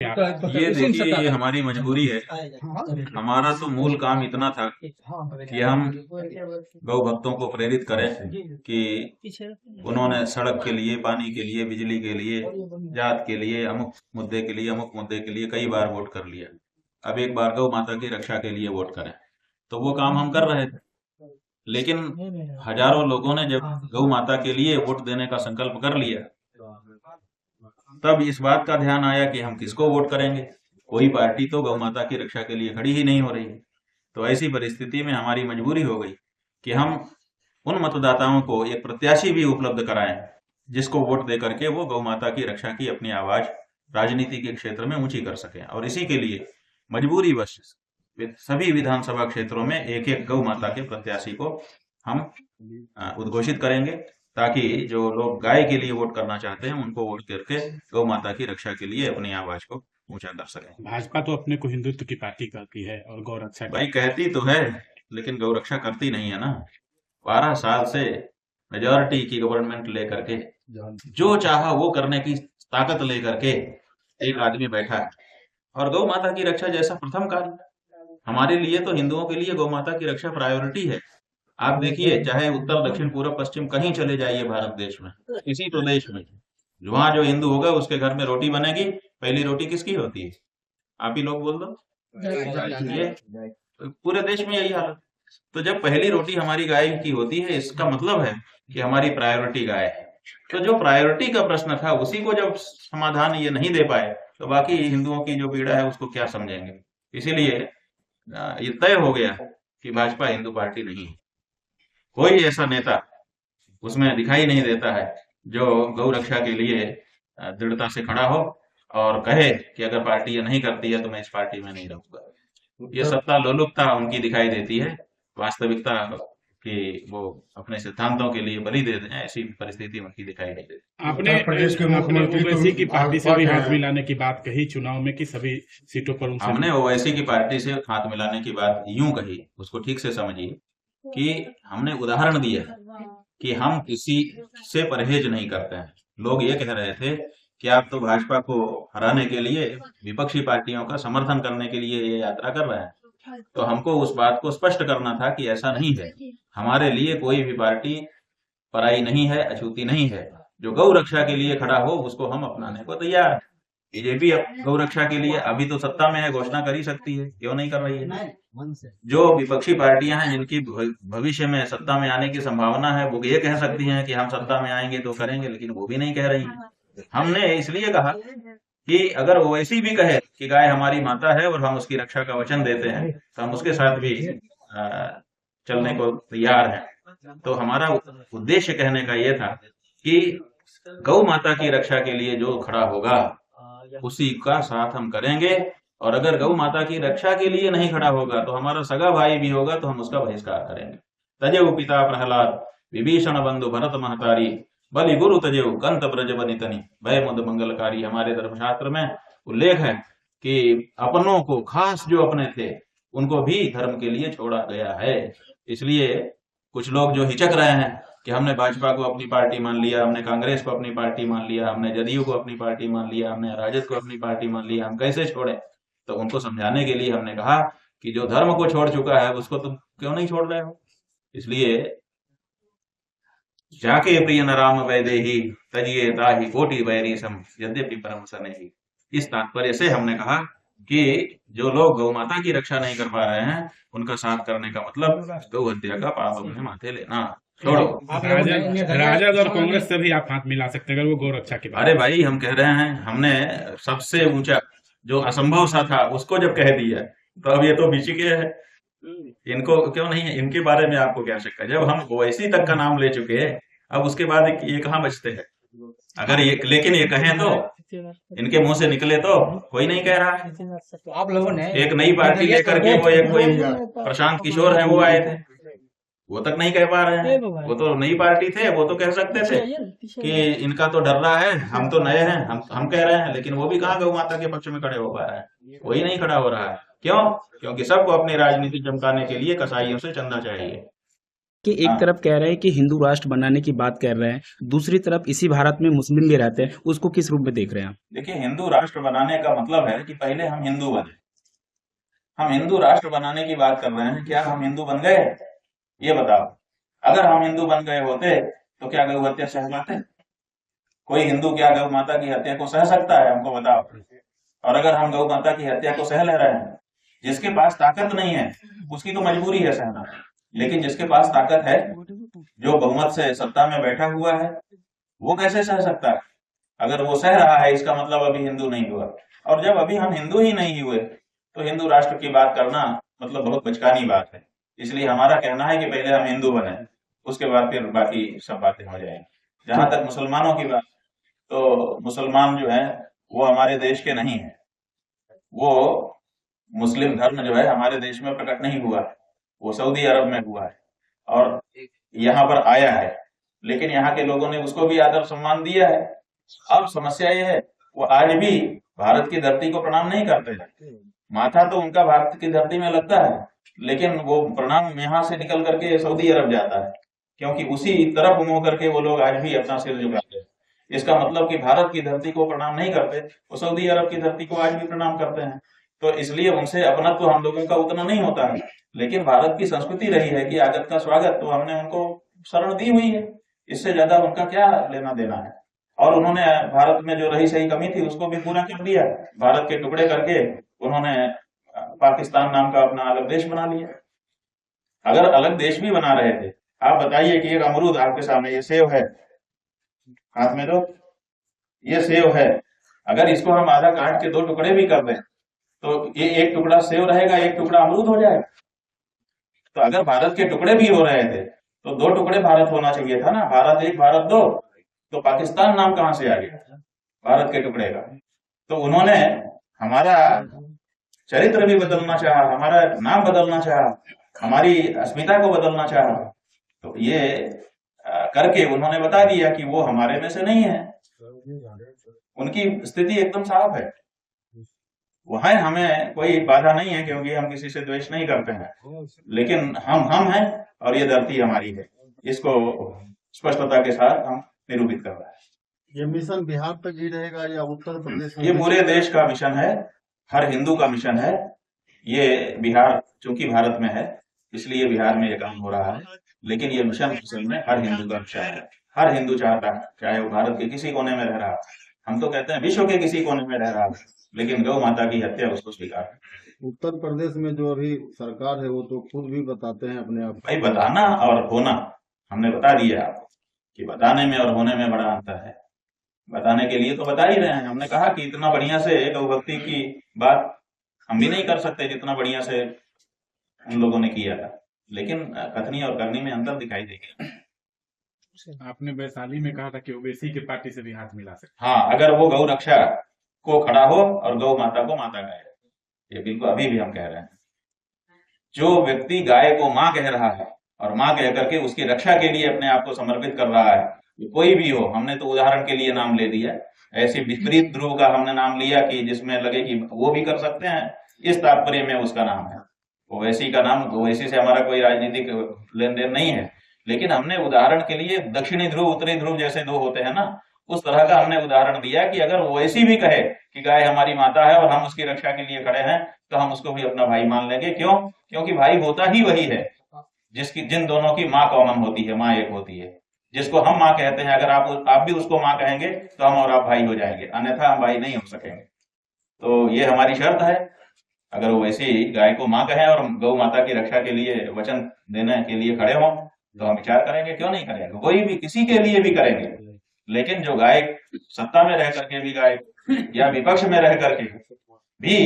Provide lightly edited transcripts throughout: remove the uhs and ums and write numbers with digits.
आप ये देखिए, ये हमारी मजबूरी है। हमारा तो मूल काम इतना था कि हम गौ भक्तों को प्रेरित करें कि उन्होंने सड़क के लिए, पानी के लिए, बिजली के लिए, जात के लिए, अमुक मुद्दे के लिए, अमुक मुद्दे के लिए कई बार वोट कर लिया। अब एक बार गौ माता की रक्षा के लिए वोट करें, तो वो काम हम कर रहे थे। लेकिन हजारों लोगों ने जब गौ माता के लिए वोट देने का संकल्प कर लिया, तब इस बात का ध्यान आया कि हम किसको वोट करेंगे। कोई पार्टी तो गौ माता की रक्षा के लिए खड़ी ही नहीं हो रही है। तो ऐसी परिस्थिति में हमारी मजबूरी हो गई कि हम उन मतदाताओं को एक प्रत्याशी भी उपलब्ध कराएं, जिसको वोट दे करके वो गौ माता की रक्षा की अपनी आवाज राजनीति के क्षेत्र में ऊंची कर सकें। और इसी के लिए मजबूरी वश सभी विधानसभा क्षेत्रों में एक एक गौ माता के प्रत्याशी को हम उद्घोषित करेंगे, ताकि जो लोग गाय के लिए वोट करना चाहते हैं उनको वोट करके गौ माता की रक्षा के लिए अपनी आवाज को ऊंचा कर सकें। भाजपा तो अपने को हिंदुत्व की पार्टी कहती है और गौ रक्षा भाई की। कहती तो है, लेकिन गौ रक्षा करती नहीं है ना। 12 साल से मेजोरिटी की गवर्नमेंट लेकर के जो चाहा वो करने की ताकत लेकर के एक आदमी बैठा है। और गौ माता की रक्षा जैसा प्रथम कार्य हमारे लिए, तो हिंदुओं के लिए गौ माता की रक्षा प्रायोरिटी है। आप देखिए, चाहे उत्तर, दक्षिण, पूर्व, पश्चिम कहीं चले जाइए भारत देश में, किसी प्रदेश में, वहां जो हिंदू होगा उसके घर में रोटी बनेगी, पहली रोटी किसकी होती है? आप ही लोग बोल दो। ये पूरे देश में यही हालत। तो जब पहली रोटी हमारी गाय की होती है, इसका मतलब है कि हमारी प्रायोरिटी गाय है। तो जो प्रायोरिटी का प्रश्न था, उसी को जब समाधान ये नहीं दे पाए, तो बाकी हिंदुओं की जो पीड़ा है उसको क्या समझेंगे। इसीलिए ये तय हो गया कि भाजपा हिंदू पार्टी नहीं है। कोई ऐसा नेता उसमें दिखाई नहीं देता है जो गौ रक्षा के लिए दृढ़ता से खड़ा हो और कहे कि अगर पार्टी ये नहीं करती है तो मैं इस पार्टी में नहीं रहूंगा। ये सत्ता लोलुपता उनकी दिखाई देती है। वास्तविकता कि वो अपने सिद्धांतों के लिए बलि दे दें, ऐसी परिस्थिति उनकी दिखाई नहीं देती। आपने उत्तर प्रदेश के आपने मुख्यमंत्री तो ओवैसी की पार्टी से भी भाजपा के हाथ हैं। मिलाने की बात कही चुनाव में कि सभी सीटों पर उनसे हमने ओवैसी की पार्टी से हाथ मिलाने की बात यूं कही, उसको ठीक से समझिए, कि हमने उदाहरण दिया कि हम किसी से परहेज नहीं करते हैं। लोग ये कह रहे थे कि आप तो भाजपा को हराने के लिए, विपक्षी पार्टियों का समर्थन करने के लिए ये यात्रा कर रहे हैं। तो हमको उस बात को स्पष्ट करना था कि ऐसा नहीं है। हमारे लिए कोई भी पार्टी पराई नहीं है, अछूती नहीं है। जो गौ रक्षा के लिए खड़ा हो उसको हम अपनाने को तैयार हैं। बीजेपी गौ रक्षा के लिए अभी तो सत्ता में है, घोषणा कर ही सकती है, क्यों नहीं कर रही है। जो विपक्षी पार्टियां हैं, जिनकी भविष्य में सत्ता में आने की संभावना है, वो ये कह सकती हैं कि हम सत्ता में आएंगे तो करेंगे, लेकिन वो भी नहीं कह रही है। हमने इसलिए कहा कि अगर ओवैसी भी कहे कि गाय हमारी माता है और हम उसकी रक्षा का वचन देते हैं, तो हम उसके साथ भी चलने को तैयार हैं। तो हमारा उद्देश्य कहने का यह था कि गौ माता की रक्षा के लिए जो खड़ा होगा उसी का साथ हम करेंगे। और अगर गौ माता की रक्षा के लिए नहीं खड़ा होगा तो हमारा सगा भाई भी होगा तो हम उसका बहिष्कार करेंगे। तजेऊ पिता प्रहलाद, विभीषण बंधु भरत महतारी, बलि गुरु तजेऊ कंत ब्रज बनितनि, भय मुद मंगलकारी। हमारे धर्मशास्त्र में उल्लेख है कि अपनों को, खास जो अपने थे, उनको भी धर्म के लिए छोड़ा गया है। इसलिए कुछ लोग जो हिचक रहे हैं कि हमने भाजपा को अपनी पार्टी मान लिया, हमने कांग्रेस को अपनी पार्टी मान लिया, हमने जदयू को अपनी पार्टी मान लिया, हमने राजद को अपनी पार्टी मान लिया, हम कैसे छोड़े। तो उनको समझाने के लिए हमने कहा कि जो धर्म को छोड़ चुका है उसको तुम क्यों नहीं छोड़ रहे हो। इसलिए जाके प्रिय न राम वैदेही, तजिए ताहि कोटि बैरी सम, यद्यपि परम सनेही। इस तात्पर्य से हमने कहा कि जो लोग गौ माता की रक्षा नहीं कर पा रहे हैं, उनका साथ करने का मतलब गौ हत्या का पाप अपने माथे लेना। छोड़ो। राजद राजद और कांग्रेस से भी आप हाथ मिला सकते हैं अगर वो गौ रक्षा की बात। अरे भाई, हम कह रहे हैं, हमने सबसे ऊंचा जो असंभव सा था उसको जब कह दिया, तो अब ये तो बीच के है। इनको क्यों नहीं है, इनके बारे में आपको क्या शक है। जब हम ओवैसी तक का नाम ले चुके हैं, अब उसके बाद ये कहाँ बचते हैं। अगर ये, लेकिन ये कहें तो, इनके मुंह से निकले तो कोई नहीं कह रहा है। तो आप लोगों ने एक नई पार्टी लेकर के वो एक कोई प्रशांत किशोर है, वो आए थे, वो तक नहीं कह पा रहे हैं। वो तो नई पार्टी थे, वो तो कह सकते थे कि इनका तो डर रहा है, हम तो नए हैं, हम कह रहे हैं। लेकिन वो भी कहाँ गौ माता के पक्ष में खड़े हो पा रहा है, कोई नहीं खड़ा हो रहा है। क्यों? क्योंकि सबको अपनी राजनीति चमकाने के लिए कसाईयों से चंदा चाहिए। कि एक हाँ तरफ कह रहे हैं कि हिंदू राष्ट्र बनाने की बात कर रहे हैं, दूसरी तरफ इसी भारत में मुस्लिम भी रहते हैं, उसको किस रूप में देख रहे हैं आप? देखिए, हिंदू राष्ट्र बनाने का मतलब है कि पहले हम हिंदू बने। हम हिंदू राष्ट्र बनाने की बात कर रहे हैं, क्या हम हिंदू बन गए? ये बताओ। अगर हम हिंदू बन गए होते तो क्या गौ हत्या सह पाते? कोई हिंदू क्या गौ माता की हत्या को सह सकता है? हमको बताओ। और अगर हम गौ माता की हत्या को सह ले रहे हैं, जिसके पास ताकत नहीं है उसकी तो मजबूरी है सहना, लेकिन जिसके पास ताकत है, जो बहुमत से सत्ता में बैठा हुआ है, वो कैसे सह सकता है? अगर वो सह रहा है, इसका मतलब अभी हिंदू नहीं हुआ। और जब अभी हम हिंदू ही नहीं हुए तो हिंदू राष्ट्र की बात करना मतलब बहुत बचकानी बात है। इसलिए हमारा कहना है कि पहले हम हिंदू बने, उसके बाद फिर बाकी सब बातें हो जाएंगी। जहां तक मुसलमानों की बात, तो मुसलमान जो है वो हमारे देश के नहीं है। वो मुस्लिम धर्म जो है हमारे देश में प्रकट नहीं हुआ है, वो सऊदी अरब में हुआ है और यहाँ पर आया है। लेकिन यहाँ के लोगों ने उसको भी आदर सम्मान दिया है। अब समस्या ये है, वो आज भी भारत की धरती को प्रणाम नहीं करते हैं। माथा तो उनका भारत की धरती में लगता है, लेकिन वो प्रणाम यहाँ से निकल करके सऊदी अरब जाता है, क्योंकि उसी तरफ मुंह करके वो लोग आज भी अपना सिर झुकाते हैं। इसका मतलब कि भारत की धरती को प्रणाम नहीं करते, वो सऊदी अरब की धरती को आज भी प्रणाम करते हैं। तो इसलिए उनसे अपनत्व तो हम लोगों का उतना नहीं होता है। लेकिन भारत की संस्कृति रही है कि आगत का स्वागत, तो हमने उनको शरण दी हुई है। इससे ज्यादा उनका क्या लेना देना है? और उन्होंने भारत में जो रही सही कमी थी उसको भी पूरा कर दिया। भारत के टुकड़े करके उन्होंने पाकिस्तान नाम का अपना अलग देश बना लिया। अगर अलग देश भी बना रहे थे, आप बताइए कि एक अमरूद आपके सामने, ये सेव है, हाथ में दो, ये सेव है, अगर इसको हम आधा काट के दो टुकड़े भी कर दें तो ये एक टुकड़ा सेव रहेगा, एक टुकड़ा अमरूद हो जाएगा। तो अगर भारत के टुकड़े भी हो रहे थे तो दो टुकड़े भारत होना चाहिए था ना, भारत एक भारत दो। तो पाकिस्तान नाम कहां से आ गया भारत के टुकड़े का? तो उन्होंने हमारा चरित्र भी बदलना चाहा, हमारा नाम बदलना चाहा, हमारी अस्मिता को बदलना चाहा। तो ये करके उन्होंने बता दिया कि वो हमारे में से नहीं है। उनकी स्थिति एकदम साफ है। वहां हमें कोई बाधा नहीं है, क्योंकि हम किसी से द्वेष नहीं करते हैं। लेकिन हम हैं और ये धरती हमारी है, इसको स्पष्टता के साथ हम निरूपित कर रहे हैं। ये मिशन बिहार तक ही रहेगा या उत्तर प्रदेश में? ये पूरे देश का मिशन है, हर हिंदू का मिशन है। ये बिहार चूंकि भारत में है इसलिए बिहार में ये काम हो रहा है, लेकिन ये मिशन असल में हर हिंदू का मिशन है। हर हिंदू चाहता है, चाहे वो भारत के किसी कोने में रह रहा है, हम तो कहते हैं विश्व के किसी कोने में रह रहा है, लेकिन गौ माता की हत्या उसको स्वीकार है। उत्तर प्रदेश में जो अभी सरकार है वो तो खुद भी बताते हैं अपने आप। भाई, बताना और होना हमने बता दिया आपको कि बताने में और होने में बड़ा अंतर है। बताने के लिए तो बता ही रहे हैं। हमने कहा कि इतना बढ़िया से गौ भक्ति की बात हम भी नहीं कर सकते जितना बढ़िया से उन लोगों ने किया था, लेकिन कथनी और करनी में अंतर दिखाई देगा। आपने वैशाली में कहा था कि ओवैसी की पार्टी से भी हाथ मिला सकते। हाँ, अगर वो गौ रक्षा को खड़ा हो और गौ माता को माता कहे, ये बिल्कुल अभी भी हम कह रहे हैं। जो व्यक्ति गाय को माँ कह रहा है और माँ कह करके उसकी रक्षा के लिए अपने आप को समर्पित कर रहा है, कोई भी हो, हमने तो उदाहरण के लिए नाम ले दिया, ऐसे विपरीत ध्रुव का हमने नाम लिया कि जिसमें लगे कि वो भी कर सकते हैं, इस तात्पर्य में उसका नाम है। ओवैसी का नाम, ओवैसी से हमारा कोई राजनीतिक लेन देन नहीं है, लेकिन हमने उदाहरण के लिए दक्षिणी ध्रुव उत्तरी ध्रुव जैसे दो होते हैं ना, उस तरह का हमने उदाहरण दिया कि अगर ओवैसी भी कहे कि गाय हमारी माता है और हम उसकी रक्षा के लिए खड़े हैं, तो हम उसको भी अपना भाई मान लेंगे। क्यों? क्योंकि भाई होता ही वही है जिन दोनों की माँ कॉमन होती है, माँ एक होती है। जिसको हम माँ कहते हैं, अगर आप भी उसको माँ कहेंगे तो हम और आप भाई हो जाएंगे, अन्यथा हम भाई नहीं हो सकेंगे। तो ये हमारी शर्त है। अगर वो वैसे ही गाय को माँ कहें और गौ माता की रक्षा के लिए वचन देने के लिए खड़े हों, तो हम विचार करेंगे, क्यों नहीं करेंगे, कोई भी किसी के लिए भी करेंगे। लेकिन जो गाय सत्ता में रह करके भी गाय या विपक्ष में रह करके भी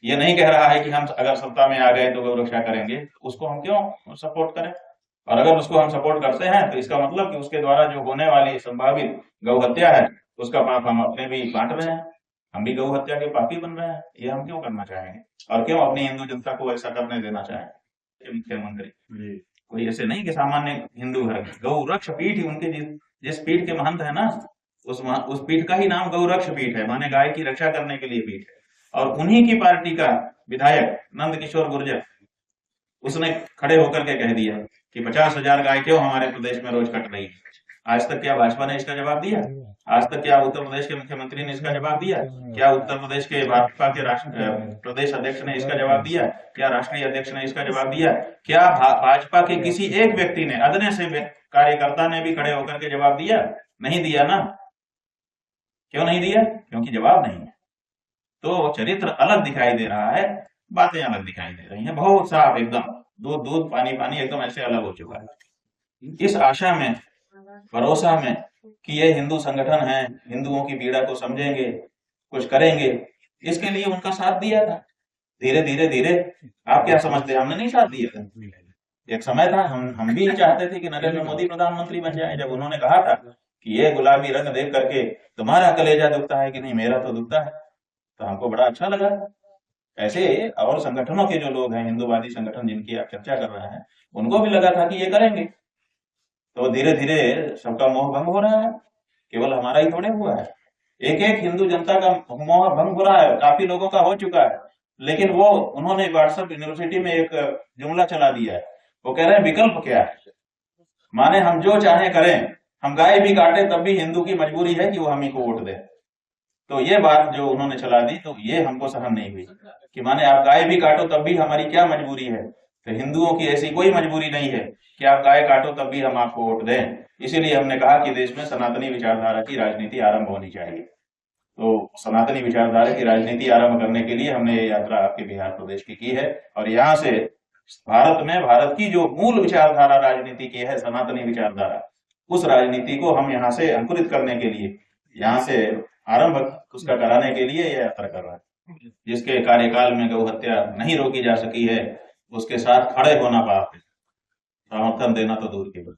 ये नहीं कह रहा है कि हम अगर सत्ता में आ गए तो गौ रक्षा करेंगे, उसको हम क्यों सपोर्ट करें? और अगर उसको हम सपोर्ट करते हैं तो इसका मतलब कि उसके द्वारा जो होने वाली संभावित गौ हत्या है उसका पाप हम अपने भी बांट रहे हैं, हम भी गौ हत्या के पापी बन रहे हैं। ये हम क्यों करना चाहेंगे और क्यों अपनी हिंदू जनता को ऐसा करने देना चाहेंगे? मुख्यमंत्री कोई ऐसे नहीं कि सामान्य हिंदू है, गौ रक्ष पीठ ही उनके जिस पीठ के महंत है ना, उस पीठ का ही नाम गौ रक्ष पीठ है, माने गाय की रक्षा करने के लिए पीठ है। और उन्हीं की पार्टी का विधायक नंद किशोर गुर्जर उसने खड़े होकर के कह दिया कि 50,000 गाय क्यों हमारे प्रदेश में रोज कट रही है। आज तक क्या भाजपा ने इसका जवाब दिया? आज तक क्या उत्तर प्रदेश के मुख्यमंत्री ने इसका जवाब दिया? क्या उत्तर प्रदेश के भाजपा के प्रदेश अध्यक्ष ने इसका जवाब दिया? क्या राष्ट्रीय अध्यक्ष ने इसका जवाब दिया? क्या भाजपा के किसी एक व्यक्ति ने, अदने से कार्यकर्ता ने भी खड़े होकर के जवाब दिया? नहीं दिया ना। क्यों नहीं दिया? क्योंकि जवाब नहीं है। तो चरित्र अलग दिखाई दे रहा है, बातें अलग दिखाई दे रही हैं, बहुत साफ, एकदम दूध दूध पानी पानी, एकदम ऐसे अलग हो चुका है। इस आशा में, भरोसा में कि ये हिंदू संगठन है, हिंदुओं की पीड़ा को समझेंगे, कुछ करेंगे, इसके लिए उनका साथ दिया था। धीरे धीरे धीरे आप क्या समझते हैं, हमने नहीं साथ दिया था। एक समय था हम भी चाहते थे कि नरेंद्र मोदी प्रधानमंत्री बन जाए। जब उन्होंने कहा था कि ये गुलाबी रंग देख करके तुम्हारा कलेजा दुखता है कि नहीं, मेरा तो दुखता है, तो हमको बड़ा अच्छा लगा। ऐसे और संगठनों के जो लोग हैं, हिंदूवादी संगठन जिनकी आप चर्चा कर रहे हैं, उनको भी लगा था कि ये करेंगे। तो धीरे धीरे सबका मोह भंग हो रहा है, केवल हमारा ही थोड़े हुआ है, एक एक हिंदू जनता का मोह भंग हो रहा है, काफी लोगों का हो चुका है। लेकिन वो उन्होंने व्हाट्सएप यूनिवर्सिटी में एक जुमला चला दिया है, वो कह रहे हैं विकल्प क्या है, माने हम जो चाहे करें, हम गाय भी काटे तब भी हिंदू की मजबूरी है कि वो हम ही को वोट दे। तो ये बात जो उन्होंने चला दी, तो ये हमको सहन नहीं हुई कि माने आप गाय भी काटो तब भी हमारी क्या मजबूरी है। तो हिंदुओं की ऐसी कोई मजबूरी नहीं है कि आप गाय काटो तब भी हम आपको वोट दें। इसीलिए हमने कहा कि देश में सनातनी विचारधारा की राजनीति आरंभ होनी चाहिए। तो सनातनी विचारधारा की राजनीति आरंभ करने के लिए हमने ये यात्रा आपके बिहार प्रदेश की है, और यहाँ से भारत में भारत की जो मूल विचारधारा राजनीति की है, सनातनी विचारधारा, उस राजनीति को हम यहाँ से अंकुरित करने के लिए, यहाँ से आरंभ उसका कराने के लिए यह यात्रा कर रहा है। जिसके कार्यकाल में गौ हत्या नहीं रोकी जा सकी है, उसके साथ खड़े होना पाप है, समर्थन देना तो दूर की बात।